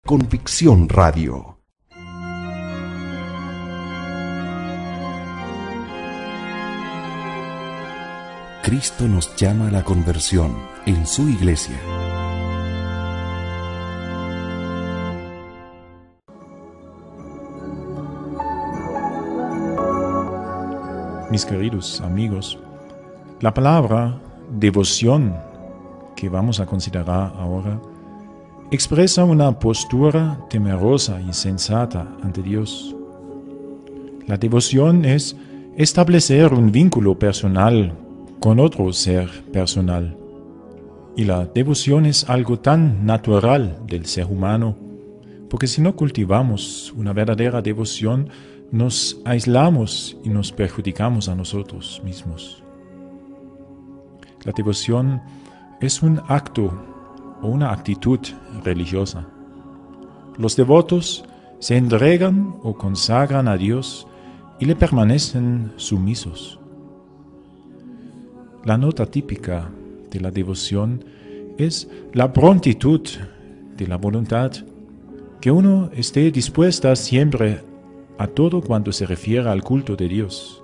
Convicción Radio. Cristo nos llama a la conversión en su iglesia. Mis queridos amigos, la palabra devoción que vamos a considerar ahora expresa una postura temerosa y sensata ante Dios. La devoción es establecer un vínculo personal con otro ser personal. Y la devoción es algo tan natural del ser humano, porque si no cultivamos una verdadera devoción, nos aislamos y nos perjudicamos a nosotros mismos. La devoción es un acto o una actitud religiosa. Los devotos se entregan o consagran a Dios y le permanecen sumisos. La nota típica de la devoción es la prontitud de la voluntad, que uno esté dispuesta siempre a todo cuanto se refiere al culto de Dios.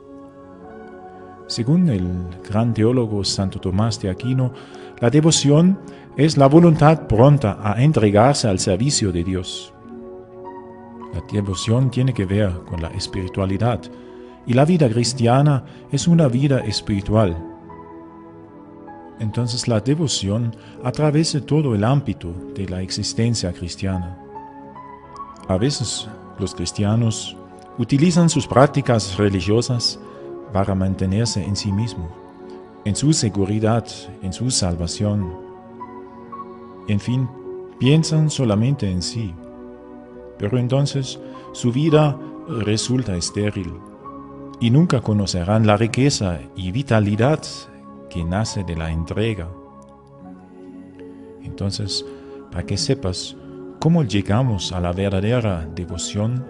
Según el gran teólogo Santo Tomás de Aquino, la devoción es la voluntad pronta a entregarse al servicio de Dios. La devoción tiene que ver con la espiritualidad, y la vida cristiana es una vida espiritual. Entonces la devoción atraviesa todo el ámbito de la existencia cristiana. A veces los cristianos utilizan sus prácticas religiosas para mantenerse en sí mismos, en su seguridad, en su salvación. En fin, piensan solamente en sí, pero entonces su vida resulta estéril y nunca conocerán la riqueza y vitalidad que nace de la entrega. Entonces, para que sepas cómo llegamos a la verdadera devoción,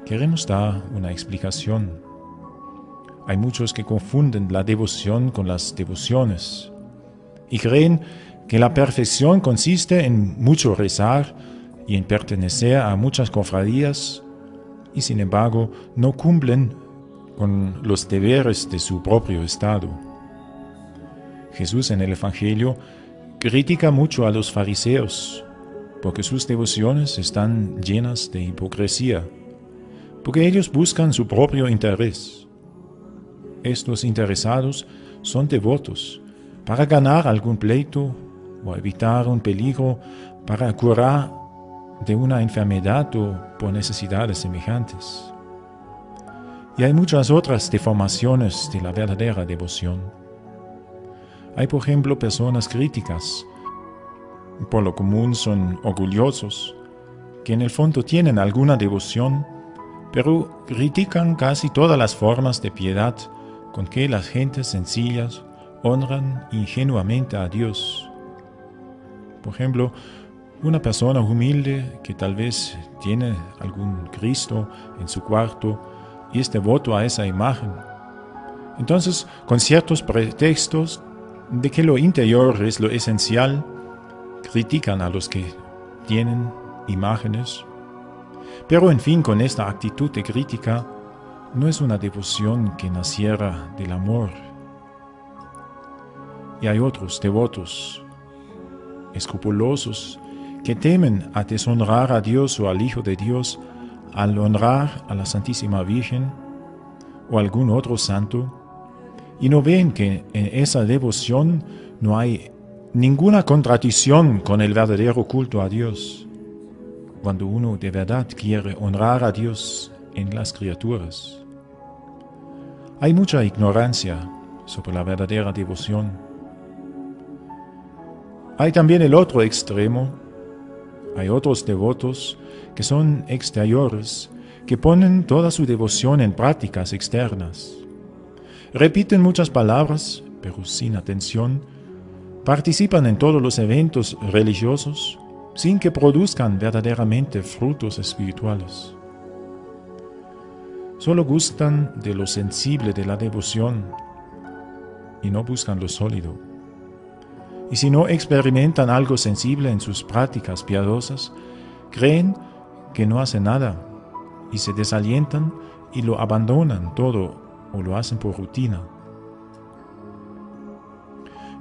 queremos dar una explicación. Hay muchos que confunden la devoción con las devociones y creen que la perfección consiste en mucho rezar y en pertenecer a muchas cofradías y sin embargo no cumplen con los deberes de su propio estado. Jesús en el Evangelio critica mucho a los fariseos porque sus devociones están llenas de hipocresía, porque ellos buscan su propio interés. Estos interesados son devotos para ganar algún pleito o evitar un peligro, para curar de una enfermedad o por necesidades semejantes. Y hay muchas otras deformaciones de la verdadera devoción. Hay, por ejemplo, personas críticas. Por lo común son orgullosos, que en el fondo tienen alguna devoción, pero critican casi todas las formas de piedad con que las gentes sencillas honran ingenuamente a Dios. Por ejemplo, una persona humilde que tal vez tiene algún Cristo en su cuarto y es devoto a esa imagen. Entonces, con ciertos pretextos de que lo interior es lo esencial, critican a los que tienen imágenes. Pero en fin, con esta actitud de crítica, no es una devoción que naciera del amor. Y hay otros devotos, escrupulosos, que temen a deshonrar a Dios o al Hijo de Dios al honrar a la Santísima Virgen o algún otro santo, y no ven que en esa devoción no hay ninguna contradicción con el verdadero culto a Dios, cuando uno de verdad quiere honrar a Dios en las criaturas. Hay mucha ignorancia sobre la verdadera devoción. Hay también el otro extremo. Hay otros devotos que son exteriores, que ponen toda su devoción en prácticas externas. Repiten muchas palabras, pero sin atención. Participan en todos los eventos religiosos, sin que produzcan verdaderamente frutos espirituales. Solo gustan de lo sensible de la devoción y no buscan lo sólido. Y si no experimentan algo sensible en sus prácticas piadosas, creen que no hacen nada y se desalientan y lo abandonan todo o lo hacen por rutina.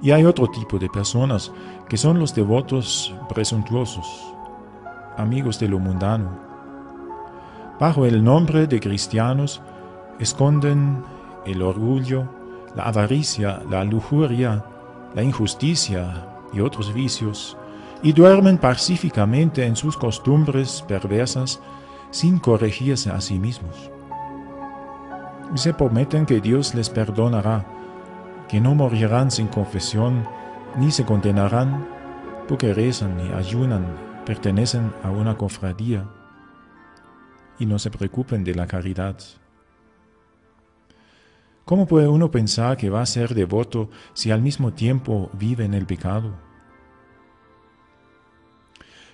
Y hay otro tipo de personas que son los devotos presuntuosos, amigos de lo mundano. Bajo el nombre de cristianos esconden el orgullo, la avaricia, la lujuria, la injusticia y otros vicios, y duermen pacíficamente en sus costumbres perversas sin corregirse a sí mismos. Y se prometen que Dios les perdonará, que no morirán sin confesión, ni se condenarán porque rezan y ayunan, pertenecen a una cofradía y no se preocupen de la caridad. ¿Cómo puede uno pensar que va a ser devoto si al mismo tiempo vive en el pecado?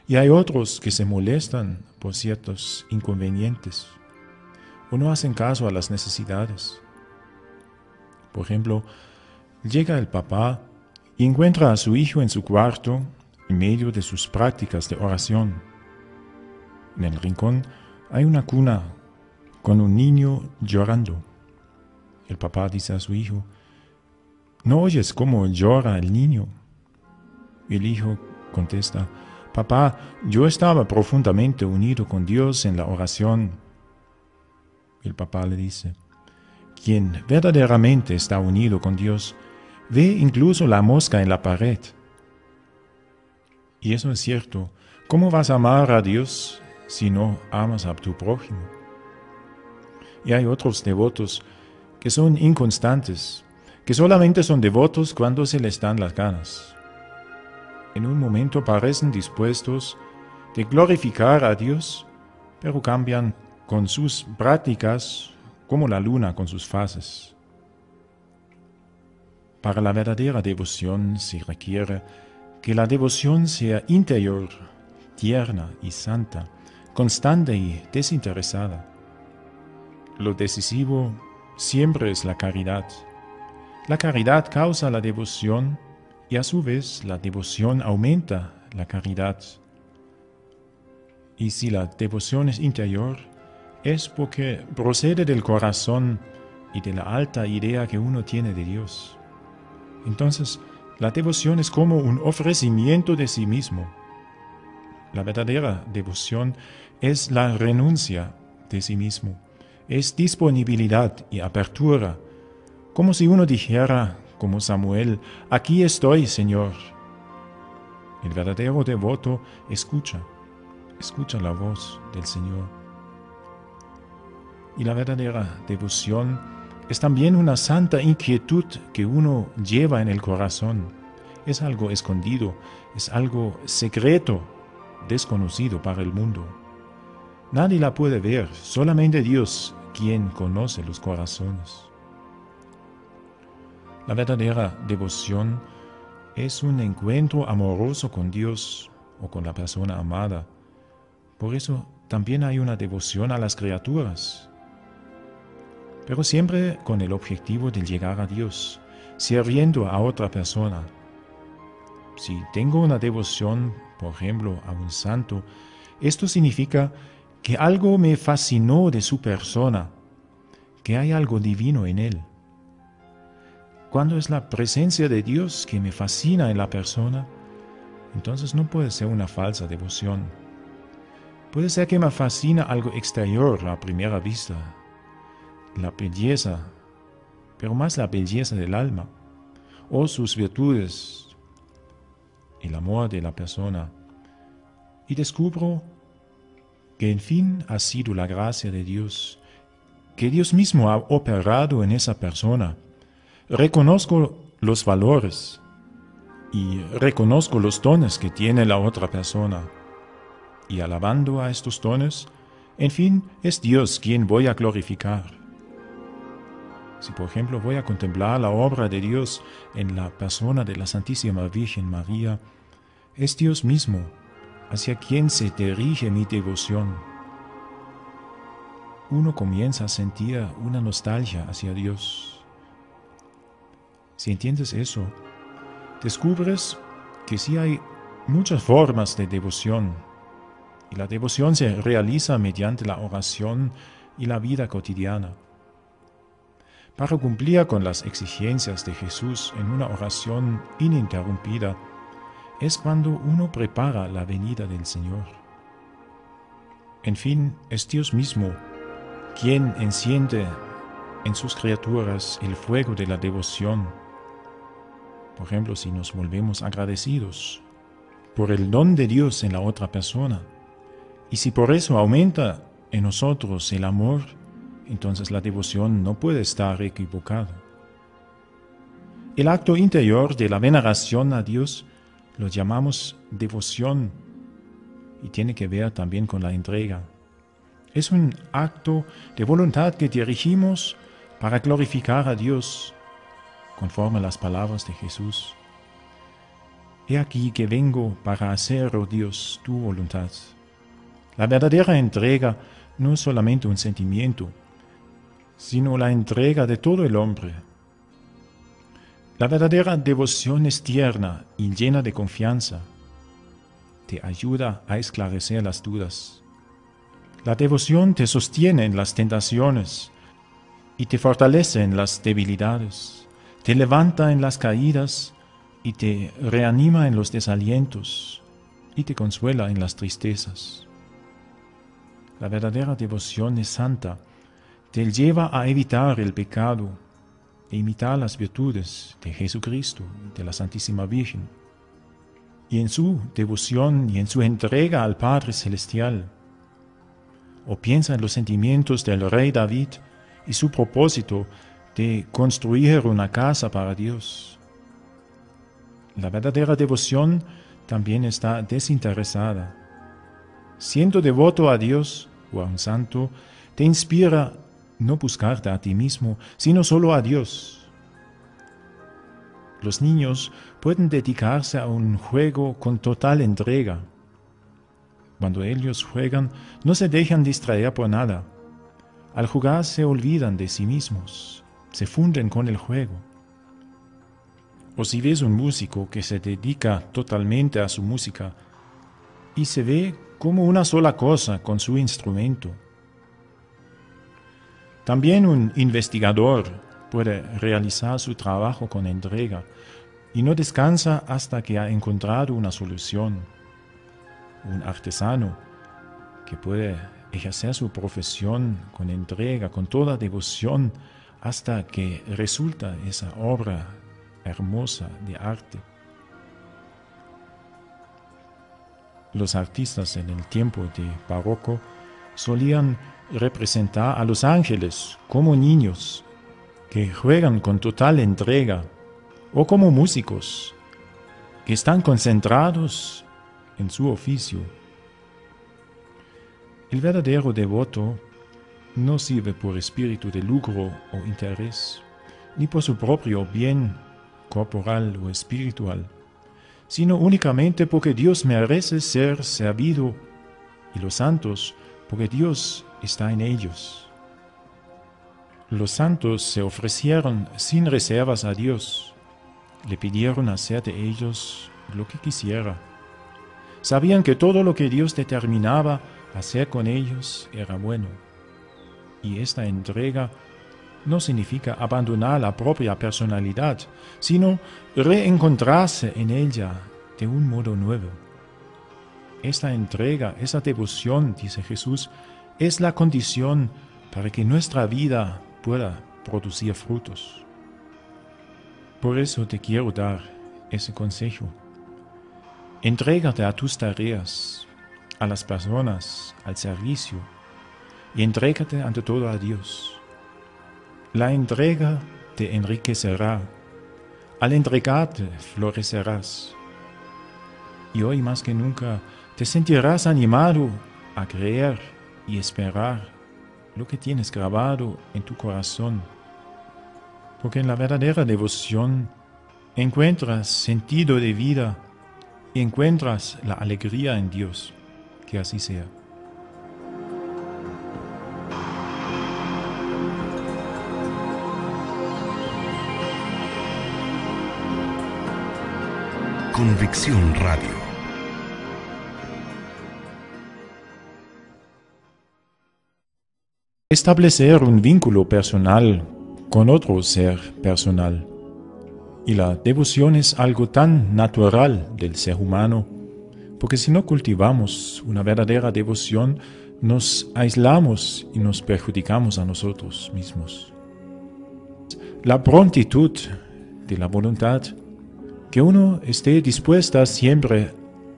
Y hay otros que se molestan por ciertos inconvenientes o no hacen caso a las necesidades. Por ejemplo, llega el papá y encuentra a su hijo en su cuarto en medio de sus prácticas de oración. En el rincón hay una cuna con un niño llorando. El papá dice a su hijo: ¿no oyes cómo llora el niño? El hijo contesta: papá, yo estaba profundamente unido con Dios en la oración. El papá le dice: quien verdaderamente está unido con Dios ve incluso la mosca en la pared. Y eso es cierto. ¿Cómo vas a amar a Dios si no amas a tu prójimo? Y hay otros devotos que son inconstantes, que solamente son devotos cuando se les dan las ganas. En un momento parecen dispuestos de glorificar a Dios, pero cambian con sus prácticas como la luna con sus fases. Para la verdadera devoción se requiere que la devoción sea interior, tierna y santa, constante y desinteresada. Lo decisivo siempre es la caridad. La caridad causa la devoción y a su vez la devoción aumenta la caridad. Y si la devoción es interior, es porque procede del corazón y de la alta idea que uno tiene de Dios. Entonces, la devoción es como un ofrecimiento de sí mismo. La verdadera devoción es la renuncia de sí mismo, es disponibilidad y apertura, como si uno dijera, como Samuel: aquí estoy, Señor. El verdadero devoto escucha la voz del Señor. Y la verdadera devoción es también una santa inquietud que uno lleva en el corazón. Es algo escondido, es algo secreto, desconocido para el mundo. Nadie la puede ver, solamente Dios, quien conoce los corazones. La verdadera devoción es un encuentro amoroso con Dios o con la persona amada. Por eso también hay una devoción a las criaturas, pero siempre con el objetivo de llegar a Dios, sirviendo a otra persona. Si tengo una devoción, por ejemplo, a un santo, esto significa que algo me fascinó de su persona, que hay algo divino en él. Cuando es la presencia de Dios que me fascina en la persona, entonces no puede ser una falsa devoción. Puede ser que me fascina algo exterior a primera vista, la belleza, pero más la belleza del alma, o sus virtudes, el amor de la persona, y descubro que en fin ha sido la gracia de Dios, que Dios mismo ha operado en esa persona. Reconozco los valores y reconozco los dones que tiene la otra persona. Y alabando a estos dones, en fin, es Dios quien voy a glorificar. Si por ejemplo voy a contemplar la obra de Dios en la persona de la Santísima Virgen María, es Dios mismo hacia quien se dirige mi devoción. Uno comienza a sentir una nostalgia hacia Dios. Si entiendes eso, descubres que sí hay muchas formas de devoción y la devoción se realiza mediante la oración y la vida cotidiana. Para cumplir con las exigencias de Jesús en una oración ininterrumpida, es cuando uno prepara la venida del Señor. En fin, es Dios mismo quien enciende en sus criaturas el fuego de la devoción. Por ejemplo, si nos volvemos agradecidos por el don de Dios en la otra persona, y si por eso aumenta en nosotros el amor, entonces la devoción no puede estar equivocada. El acto interior de la veneración a Dios lo llamamos devoción y tiene que ver también con la entrega. Es un acto de voluntad que dirigimos para glorificar a Dios, conforme a las palabras de Jesús. He aquí que vengo para hacer, oh Dios, tu voluntad. La verdadera entrega no es solamente un sentimiento, sino la entrega de todo el hombre. La verdadera devoción es tierna y llena de confianza. Te ayuda a esclarecer las dudas. La devoción te sostiene en las tentaciones y te fortalece en las debilidades. Te levanta en las caídas y te reanima en los desalientos y te consuela en las tristezas. La verdadera devoción es santa, te lleva a evitar el pecado e imitar las virtudes de Jesucristo y de la Santísima Virgen. Y en su devoción y en su entrega al Padre Celestial, o piensa en los sentimientos del rey David y su propósito de construir una casa para Dios. La verdadera devoción también está desinteresada. Siendo devoto a Dios o a un santo, te inspira no buscarte a ti mismo, sino solo a Dios. Los niños pueden dedicarse a un juego con total entrega. Cuando ellos juegan, no se dejan distraer por nada. Al jugar se olvidan de sí mismos, se funden con el juego. O si ves un músico que se dedica totalmente a su música y se ve como una sola cosa con su instrumento. También un investigador puede realizar su trabajo con entrega y no descansa hasta que ha encontrado una solución. Un artesano que puede ejercer su profesión con entrega, con toda devoción, hasta que resulta esa obra hermosa de arte. Los artistas en el tiempo de barroco solían representar a los ángeles como niños que juegan con total entrega, o como músicos que están concentrados en su oficio. El verdadero devoto no sirve por espíritu de lucro o interés, ni por su propio bien corporal o espiritual, sino únicamente porque Dios merece ser servido y los santos porque Dios está en ellos. Los santos se ofrecieron sin reservas a Dios, le pidieron hacer de ellos lo que quisiera. Sabían que todo lo que Dios determinaba hacer con ellos era bueno, y esta entrega no significa abandonar la propia personalidad, sino reencontrarse en ella de un modo nuevo. Esta entrega, esa devoción, dice Jesús, es la condición para que nuestra vida pueda producir frutos. Por eso te quiero dar ese consejo. Entrégate a tus tareas, a las personas, al servicio, y entrégate ante todo a Dios. La entrega te enriquecerá. Al entregarte, florecerás. Y hoy más que nunca te sentirás animado a creer y esperar lo que tienes grabado en tu corazón. Porque en la verdadera devoción encuentras sentido de vida y encuentras la alegría en Dios. Que así sea. Convicción Radio. establecer un vínculo personal con otro ser personal. Y la devoción es algo tan natural del ser humano, porque si no cultivamos una verdadera devoción, nos aislamos y nos perjudicamos a nosotros mismos. La prontitud de la voluntad, que uno esté dispuesta siempre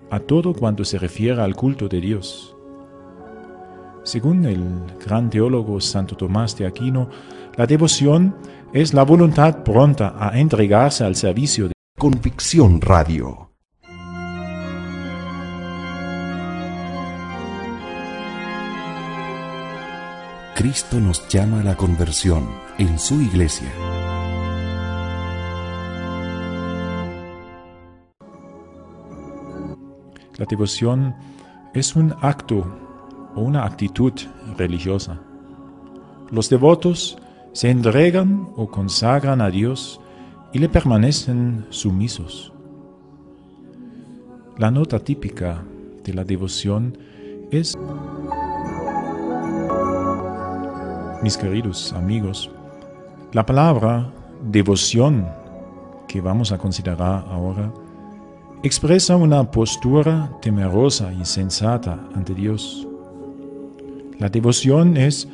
a todo cuanto se refiere al culto de Dios. Según el gran teólogo Santo Tomás de Aquino, la devoción es la voluntad pronta a entregarse al servicio de Convicción Radio. Cristo nos llama a la conversión en su iglesia. La devoción es un acto o una actitud religiosa. Los devotos se entregan o consagran a Dios y le permanecen sumisos. La nota típica de la devoción es, mis queridos amigos, la palabra devoción que vamos a considerar ahora expresa una postura temerosa y sensata ante Dios. La devoción es